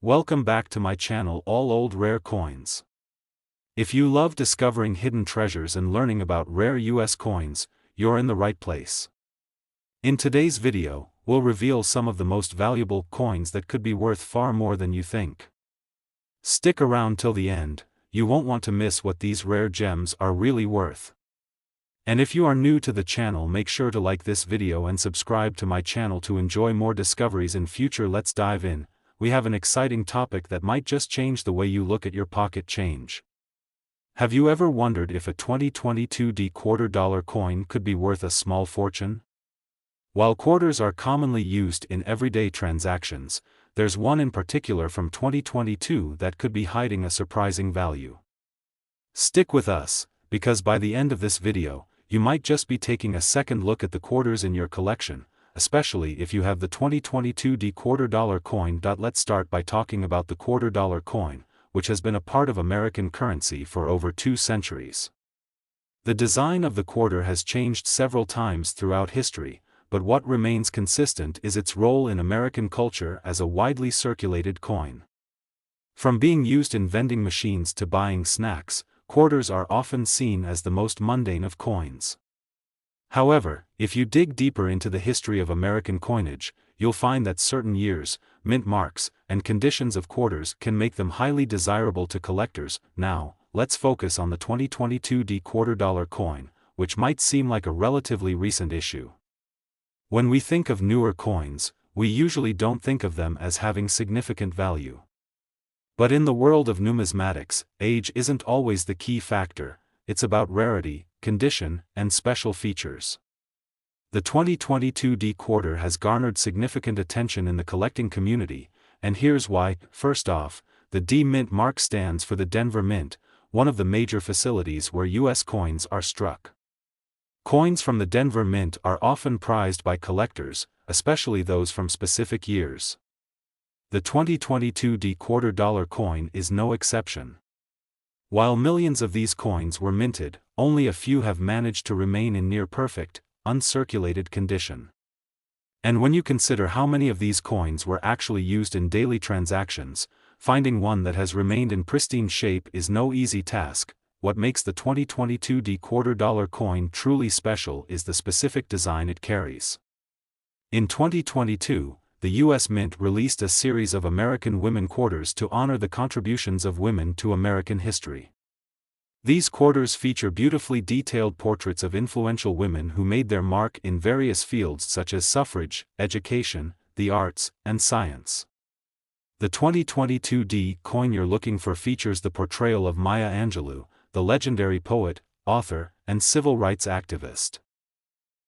Welcome back to my channel, All Old Rare Coins. If you love discovering hidden treasures and learning about rare US coins, you're in the right place. In today's video, we'll reveal some of the most valuable coins that could be worth far more than you think. Stick around till the end, you won't want to miss what these rare gems are really worth. And if you are new to the channel, make sure to like this video and subscribe to my channel to enjoy more discoveries in future. Let's dive in. We have an exciting topic that might just change the way you look at your pocket change. Have you ever wondered if a 2022 quarter-dollar coin could be worth a small fortune? While quarters are commonly used in everyday transactions, there's one in particular from 2022 that could be hiding a surprising value. Stick with us, because by the end of this video, you might just be taking a second look at the quarters in your collection, especially if you have the 2022 quarter-dollar coin. Let's start by talking about the quarter-dollar coin, which has been a part of American currency for over 2 centuries. The design of the quarter has changed several times throughout history, but what remains consistent is its role in American culture as a widely circulated coin. From being used in vending machines to buying snacks, quarters are often seen as the most mundane of coins. However, if you dig deeper into the history of American coinage, you'll find that certain years, mint marks, and conditions of quarters can make them highly desirable to collectors. Now, let's focus on the 2022 quarter-dollar coin, which might seem like a relatively recent issue. When we think of newer coins, we usually don't think of them as having significant value. But in the world of numismatics, age isn't always the key factor. It's about rarity, condition, and special features. The 2022 quarter has garnered significant attention in the collecting community, and here's why. First off, the D Mint mark stands for the Denver Mint, one of the major facilities where US coins are struck. Coins from the Denver Mint are often prized by collectors, especially those from specific years. The 2022 quarter-dollar coin is no exception. While millions of these coins were minted, only a few have managed to remain in near-perfect, uncirculated condition. And when you consider how many of these coins were actually used in daily transactions, finding one that has remained in pristine shape is no easy task. What makes the 2022 quarter-dollar coin truly special is the specific design it carries. In 2022, the U.S. Mint released a series of American women quarters to honor the contributions of women to American history. These quarters feature beautifully detailed portraits of influential women who made their mark in various fields such as suffrage, education, the arts, and science. The 2022 coin you're looking for features the portrayal of Maya Angelou, the legendary poet, author, and civil rights activist.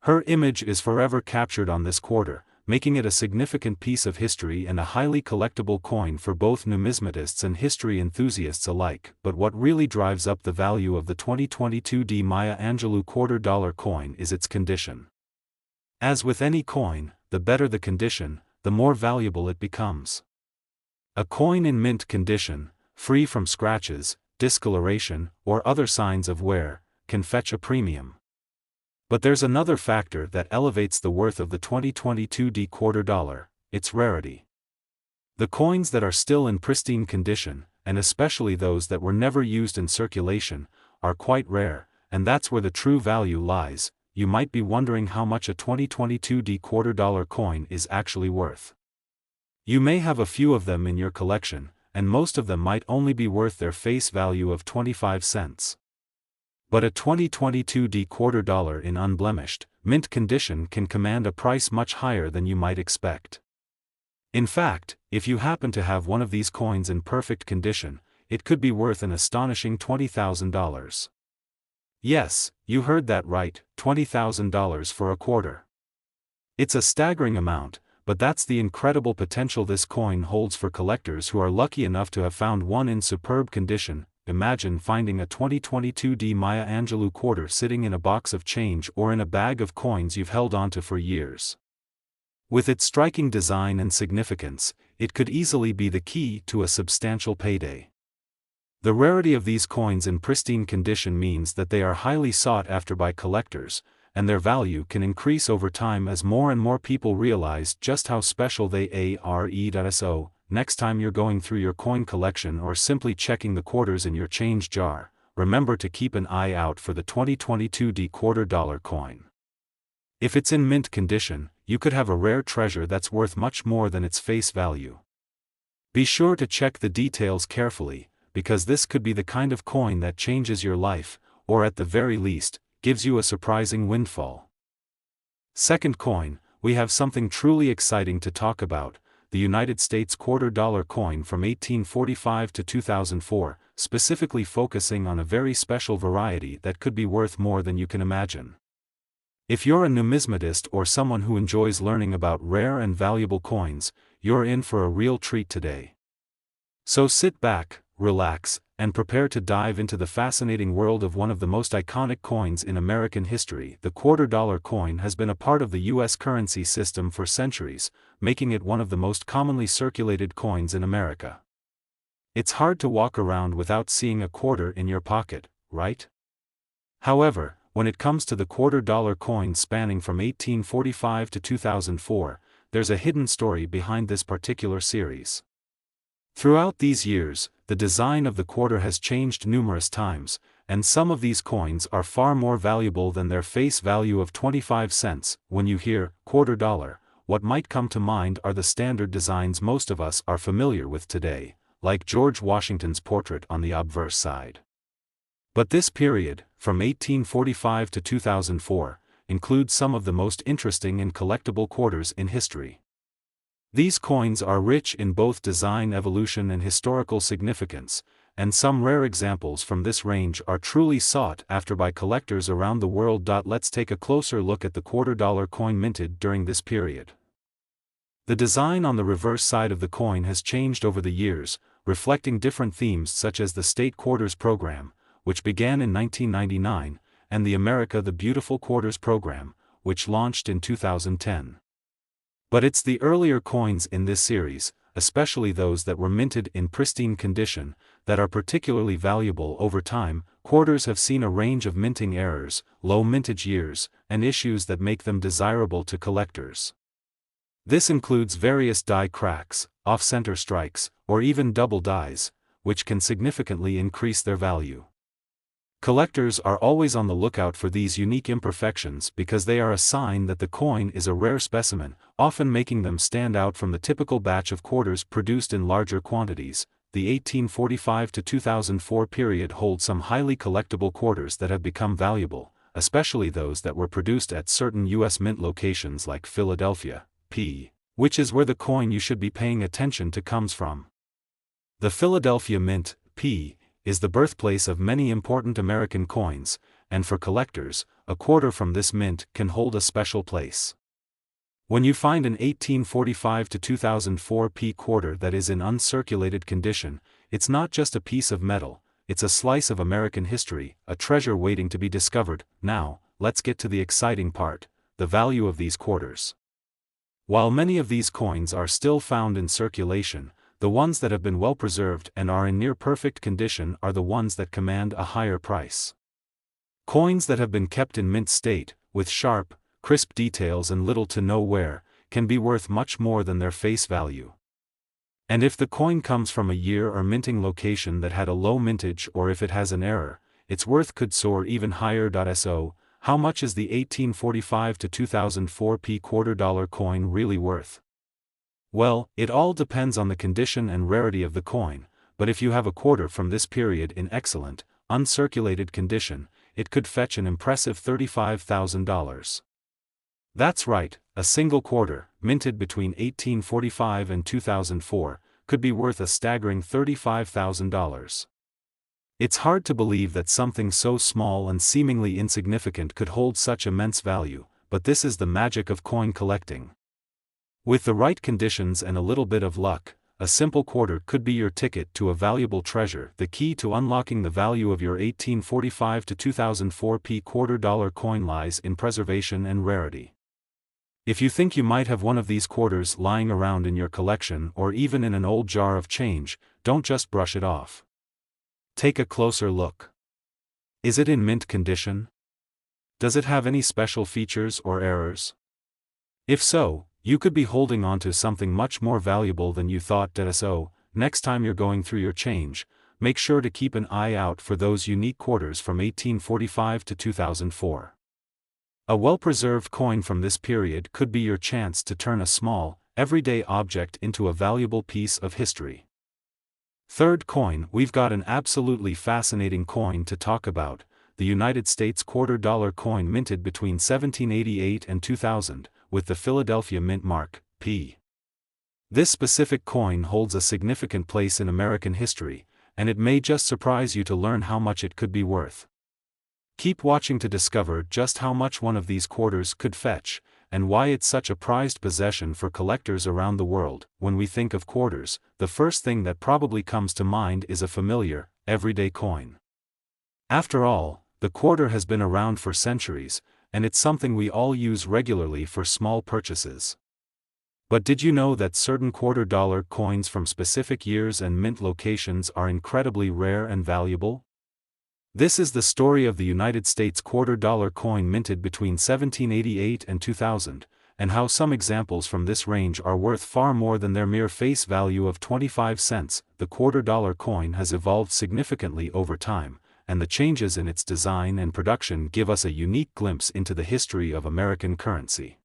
Her image is forever captured on this quarter, making it a significant piece of history and a highly collectible coin for both numismatists and history enthusiasts alike. But what really drives up the value of the 2022 Maya Angelou quarter-dollar coin is its condition. As with any coin, the better the condition, the more valuable it becomes. A coin in mint condition, free from scratches, discoloration, or other signs of wear, can fetch a premium. But there's another factor that elevates the worth of the 2022 quarter-dollar: its rarity. The coins that are still in pristine condition, and especially those that were never used in circulation, are quite rare, and that's where the true value lies. You might be wondering how much a 2022 quarter-dollar coin is actually worth. You may have a few of them in your collection, and most of them might only be worth their face value of 25 cents. But a 2022 quarter-dollar in unblemished, mint condition can command a price much higher than you might expect. In fact, if you happen to have one of these coins in perfect condition, it could be worth an astonishing $20,000. Yes, you heard that right, $20,000 for a quarter. It's a staggering amount, but that's the incredible potential this coin holds for collectors who are lucky enough to have found one in superb condition. Imagine finding a 2022 Maya Angelou quarter sitting in a box of change or in a bag of coins you've held onto for years. With its striking design and significance, it could easily be the key to a substantial payday. The rarity of these coins in pristine condition means that they are highly sought after by collectors, and their value can increase over time as more and more people realize just how special they are. So, next time you're going through your coin collection or simply checking the quarters in your change jar, remember to keep an eye out for the 2022 $quarter coin. If it's in mint condition, you could have a rare treasure that's worth much more than its face value. Be sure to check the details carefully, because this could be the kind of coin that changes your life, or at the very least, gives you a surprising windfall. Second coin, we have something truly exciting to talk about, the United States $quarter coin from 1845 to 2004, specifically focusing on a very special variety that could be worth more than you can imagine. If you're a numismatist or someone who enjoys learning about rare and valuable coins, you're in for a real treat today. So sit back, relax, and prepare to dive into the fascinating world of one of the most iconic coins in American history. The $quarter coin has been a part of the U.S. currency system for centuries, making it one of the most commonly circulated coins in America. It's hard to walk around without seeing a quarter in your pocket, right? However, when it comes to the $quarter coin spanning from 1845 to 2004, there's a hidden story behind this particular series. Throughout these years, the design of the quarter has changed numerous times, and some of these coins are far more valuable than their face value of 25 cents. When you hear $quarter, what might come to mind are the standard designs most of us are familiar with today, like George Washington's portrait on the obverse side. But this period, from 1845 to 2004, includes some of the most interesting and collectible quarters in history. These coins are rich in both design evolution and historical significance, and some rare examples from this range are truly sought after by collectors around the world. Let's take a closer look at the $quarter coin minted during this period. The design on the reverse side of the coin has changed over the years, reflecting different themes such as the State Quarters Program, which began in 1999, and the America the Beautiful Quarters Program, which launched in 2010. But it's the earlier coins in this series, especially those that were minted in pristine condition, that are particularly valuable. Over time. Quarters have seen a range of minting errors, low mintage years, and issues that make them desirable to collectors. This includes various die cracks, off-center strikes, or even double dies, which can significantly increase their value. Collectors are always on the lookout for these unique imperfections because they are a sign that the coin is a rare specimen, often making them stand out from the typical batch of quarters produced in larger quantities. The 1845 to 2004 period holds some highly collectible quarters that have become valuable, especially those that were produced at certain U.S. mint locations like Philadelphia, PA, which is where the coin you should be paying attention to comes from. The Philadelphia Mint, PA, is the birthplace of many important American coins, and for collectors, a quarter from this mint can hold a special place. When you find an 1845 to 2004 PA quarter that is in uncirculated condition, it's not just a piece of metal, it's a slice of American history, a treasure waiting to be discovered. Now, let's get to the exciting part, the value of these quarters. While many of these coins are still found in circulation, the ones that have been well preserved and are in near-perfect condition are the ones that command a higher price. Coins that have been kept in mint state, with sharp, crisp details and little to no wear, can be worth much more than their face value. And if the coin comes from a year or minting location that had a low mintage, or if it has an error, its worth could soar even higher. So, how much is the 1845 to 2004 PA $quarter coin really worth? Well, it all depends on the condition and rarity of the coin, but if you have a quarter from this period in excellent, uncirculated condition, it could fetch an impressive $35,000. That's right, a single quarter, minted between 1845 and 2004, could be worth a staggering $35,000. It's hard to believe that something so small and seemingly insignificant could hold such immense value, but this is the magic of coin collecting. With the right conditions and a little bit of luck, a simple quarter could be your ticket to a valuable treasure. The key to unlocking the value of your 1845 to 2004 PA $quarter coin lies in preservation and rarity. If you think you might have one of these quarters lying around in your collection or even in an old jar of change, don't just brush it off. Take a closer look. Is it in mint condition? Does it have any special features or errors? If so, you could be holding on to something much more valuable than you thought. So, next time you're going through your change, make sure to keep an eye out for those unique quarters from 1845 to 2004. A well-preserved coin from this period could be your chance to turn a small, everyday object into a valuable piece of history. Third coin, we've got an absolutely fascinating coin to talk about, the United States $quarter coin minted between 1788 and 2000, with the Philadelphia Mint mark, P. This specific coin holds a significant place in American history, and it may just surprise you to learn how much it could be worth. Keep watching to discover just how much one of these quarters could fetch, and why it's such a prized possession for collectors around the world. When we think of quarters, the first thing that probably comes to mind is a familiar, everyday coin. After all, the quarter has been around for centuries, and it's something we all use regularly for small purchases. But did you know that certain $quarter coins from specific years and mint locations are incredibly rare and valuable? This is the story of the United States $quarter coin minted between 1788 and 2000, and how some examples from this range are worth far more than their mere face value of 25 cents. The $quarter coin has evolved significantly over time, and the changes in its design and production give us a unique glimpse into the history of American currency.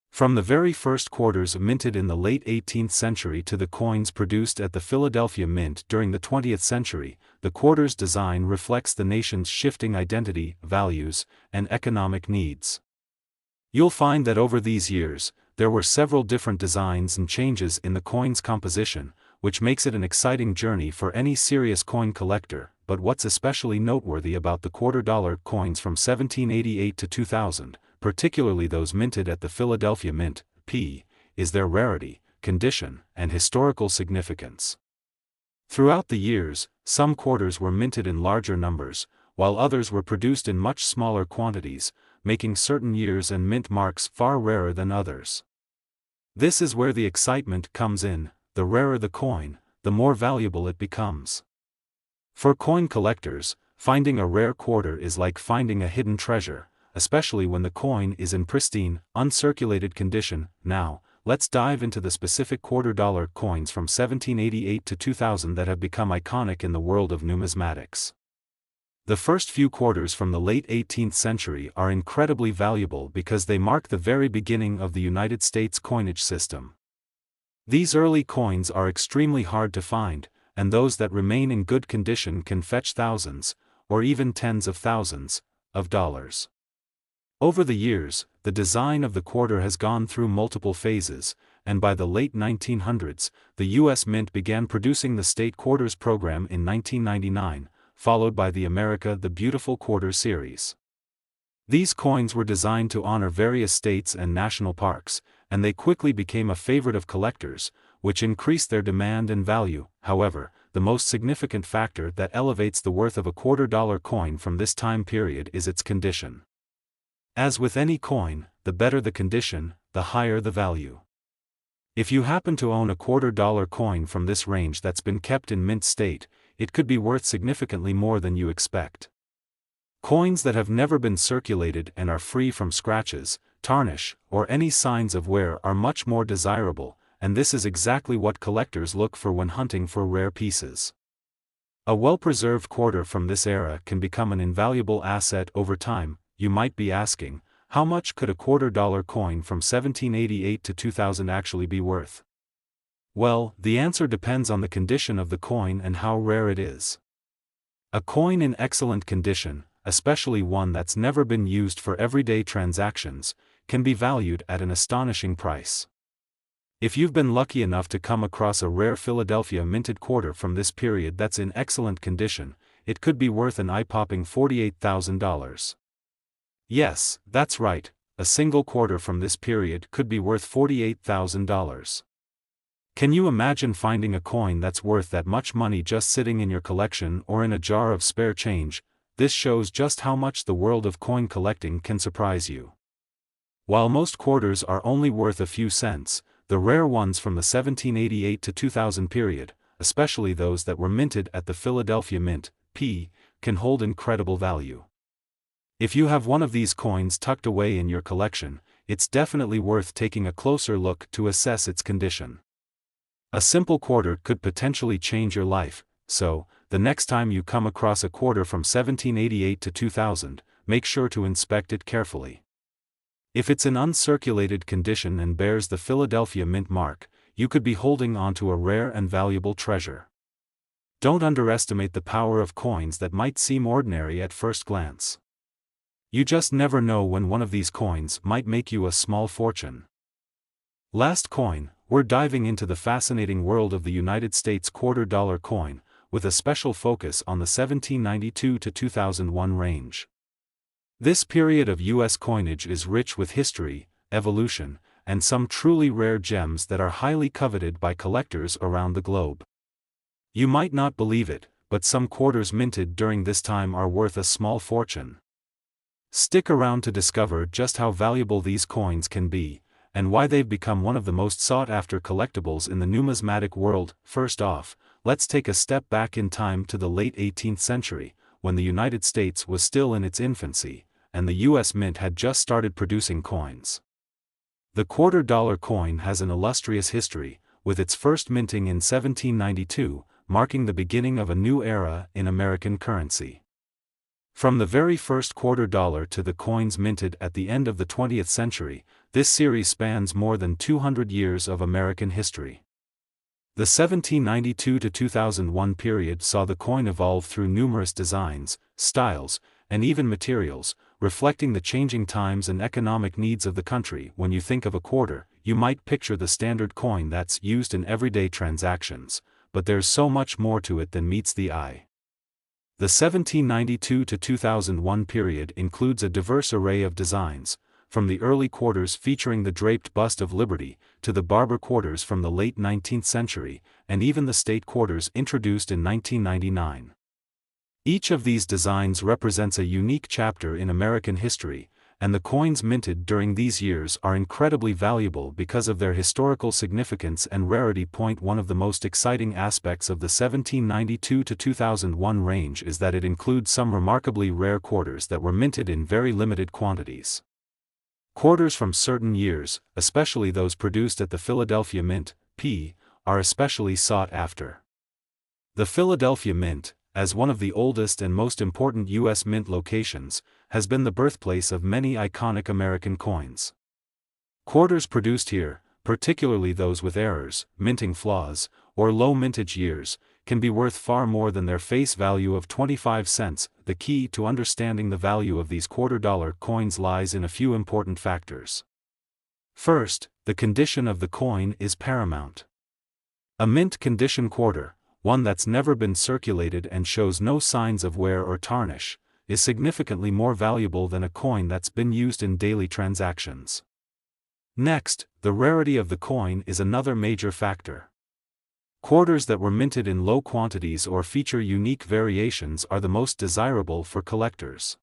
From the very first quarters minted in the late 18th century to the coins produced at the Philadelphia Mint during the 20th century, the quarter's design reflects the nation's shifting identity, values, and economic needs. You'll find that over these years, there were several different designs and changes in the coin's composition, which makes it an exciting journey for any serious coin collector. But what's especially noteworthy about the $quarter coins from 1788 to 2000, particularly those minted at the Philadelphia Mint, P., is their rarity, condition, and historical significance. Throughout the years, some quarters were minted in larger numbers, while others were produced in much smaller quantities, making certain years and mint marks far rarer than others. This is where the excitement comes in. The rarer the coin, the more valuable it becomes. For coin collectors, finding a rare quarter is like finding a hidden treasure, especially when the coin is in pristine, uncirculated condition. Now, let's dive into the specific $quarter coins from 1788 to 2000 that have become iconic in the world of numismatics. The first few quarters from the late 18th century are incredibly valuable because they mark the very beginning of the United States coinage system. These early coins are extremely hard to find, and those that remain in good condition can fetch thousands, or even tens of thousands, of dollars. Over the years, the design of the quarter has gone through multiple phases, and by the late 1900s, the U.S. Mint began producing the State Quarters program in 1999, followed by the America the Beautiful Quarter series. These coins were designed to honor various states and national parks, and they quickly became a favorite of collectors, which increased their demand and value. However, the most significant factor that elevates the worth of a $quarter coin from this time period is its condition. As with any coin, the better the condition, the higher the value. If you happen to own a $quarter coin from this range that's been kept in mint state, it could be worth significantly more than you expect. Coins that have never been circulated and are free from scratches, tarnish, or any signs of wear are much more desirable, and this is exactly what collectors look for when hunting for rare pieces. A well-preserved quarter from this era can become an invaluable asset over time. You might be asking, how much could a $quarter coin from 1788 to 2000 actually be worth? Well, the answer depends on the condition of the coin and how rare it is. A coin in excellent condition, especially one that's never been used for everyday transactions, can be valued at an astonishing price. If you've been lucky enough to come across a rare Philadelphia minted quarter from this period that's in excellent condition, it could be worth an eye-popping $48,000. Yes, that's right, a single quarter from this period could be worth $48,000. Can you imagine finding a coin that's worth that much money just sitting in your collection or in a jar of spare change? This shows just how much the world of coin collecting can surprise you. While most quarters are only worth a few cents, the rare ones from the 1788 to 2000 period, especially those that were minted at the Philadelphia Mint, P., can hold incredible value. If you have one of these coins tucked away in your collection, it's definitely worth taking a closer look to assess its condition. A simple quarter could potentially change your life, so, the next time you come across a quarter from 1788 to 2000, make sure to inspect it carefully. If it's in uncirculated condition and bears the Philadelphia Mint mark, you could be holding onto a rare and valuable treasure. Don't underestimate the power of coins that might seem ordinary at first glance. You just never know when one of these coins might make you a small fortune. Last coin, we're diving into the fascinating world of the United States $quarter coin, with a special focus on the 1792 to 2001 range. This period of U.S. coinage is rich with history, evolution, and some truly rare gems that are highly coveted by collectors around the globe. You might not believe it, but some quarters minted during this time are worth a small fortune. Stick around to discover just how valuable these coins can be, and why they've become one of the most sought-after collectibles in the numismatic world. First off, let's take a step back in time to the late 18th century, when the United States was still in its infancy, and the U.S. Mint had just started producing coins. The $quarter coin has an illustrious history, with its first minting in 1792, marking the beginning of a new era in American currency. From the very first $quarter to the coins minted at the end of the 20th century, this series spans more than 200 years of American history. The 1792 to 2001 period saw the coin evolve through numerous designs, styles, and even materials, reflecting the changing times and economic needs of the country. When you think of a quarter, you might picture the standard coin that's used in everyday transactions, but there's so much more to it than meets the eye. The 1792 to 2001 period includes a diverse array of designs, from the early quarters featuring the draped bust of Liberty, to the barber quarters from the late 19th century, and even the state quarters introduced in 1999. Each of these designs represents a unique chapter in American history, and the coins minted during these years are incredibly valuable because of their historical significance and rarity. One of the most exciting aspects of the 1792 to 2001 range is that it includes some remarkably rare quarters that were minted in very limited quantities. Quarters from certain years, especially those produced at the Philadelphia Mint, P, are especially sought after. The Philadelphia Mint, as one of the oldest and most important U.S. mint locations, has been the birthplace of many iconic American coins. Quarters produced here, particularly those with errors, minting flaws, or low mintage years, can be worth far more than their face value of 25 cents. The key to understanding the value of these $quarter coins lies in a few important factors. First, the condition of the coin is paramount. A mint condition quarter, one that's never been circulated and shows no signs of wear or tarnish, is significantly more valuable than a coin that's been used in daily transactions. Next, the rarity of the coin is another major factor. Quarters that were minted in low quantities or feature unique variations are the most desirable for collectors.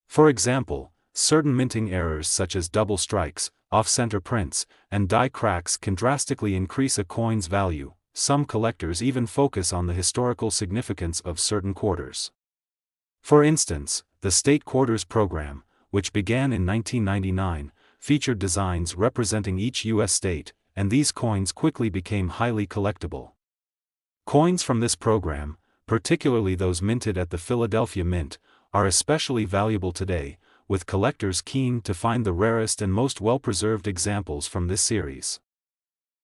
For example, certain minting errors such as double strikes, off-center prints, and die cracks can drastically increase a coin's value. Some collectors even focus on the historical significance of certain quarters. For instance, the State Quarters program, which began in 1999, featured designs representing each U.S. state, and these coins quickly became highly collectible. Coins from this program, particularly those minted at the Philadelphia Mint, are especially valuable today, with collectors keen to find the rarest and most well-preserved examples from this series.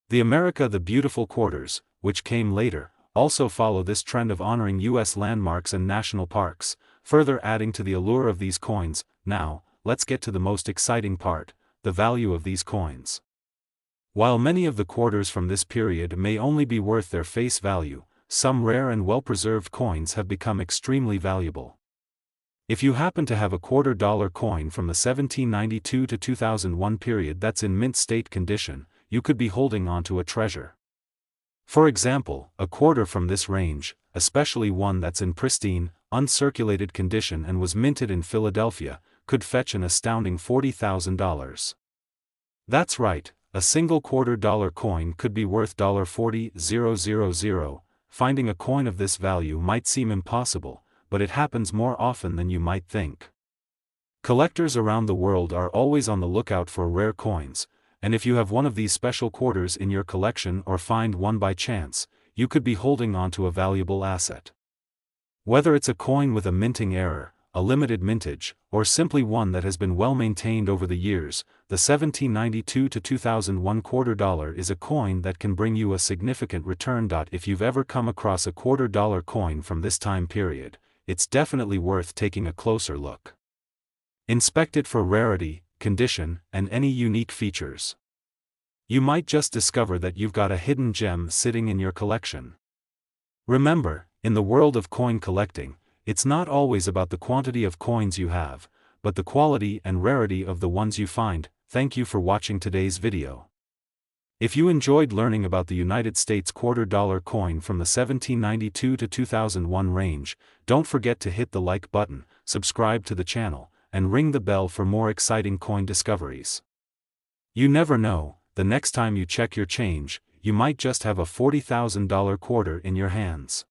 The America the Beautiful quarters, which came later, also follow this trend of honoring U.S. landmarks and national parks, further adding to the allure of these coins. Now, let's get to the most exciting part, the value of these coins. While many of the quarters from this period may only be worth their face value, some rare and well-preserved coins have become extremely valuable. If you happen to have a $quarter coin from the 1792 to 2001 period that's in mint state condition, you could be holding onto a treasure. For example, a quarter from this range, especially one that's in pristine, uncirculated condition and was minted in Philadelphia, could fetch an astounding $40,000. That's right, a single $quarter coin could be worth $40,000. Finding a coin of this value might seem impossible, but it happens more often than you might think. Collectors around the world are always on the lookout for rare coins, and if you have one of these special quarters in your collection or find one by chance, you could be holding on to a valuable asset. Whether it's a coin with a minting error, a limited mintage, or simply one that has been well maintained over the years, the 1792 to 2001 quarter dollar is a coin that can bring you a significant return. If you've ever come across a quarter dollar coin from this time period, it's definitely worth taking a closer look. Inspect it for rarity, condition, and any unique features. You might just discover that you've got a hidden gem sitting in your collection. Remember, in the world of coin collecting, it's not always about the quantity of coins you have, but the quality and rarity of the ones you find. Thank you for watching today's video. If you enjoyed learning about the United States quarter dollar coin from the 1792 to 2001 range, don't forget to hit the like button, subscribe to the channel, and ring the bell for more exciting coin discoveries. You never know, the next time you check your change, you might just have a $40,000 quarter in your hands.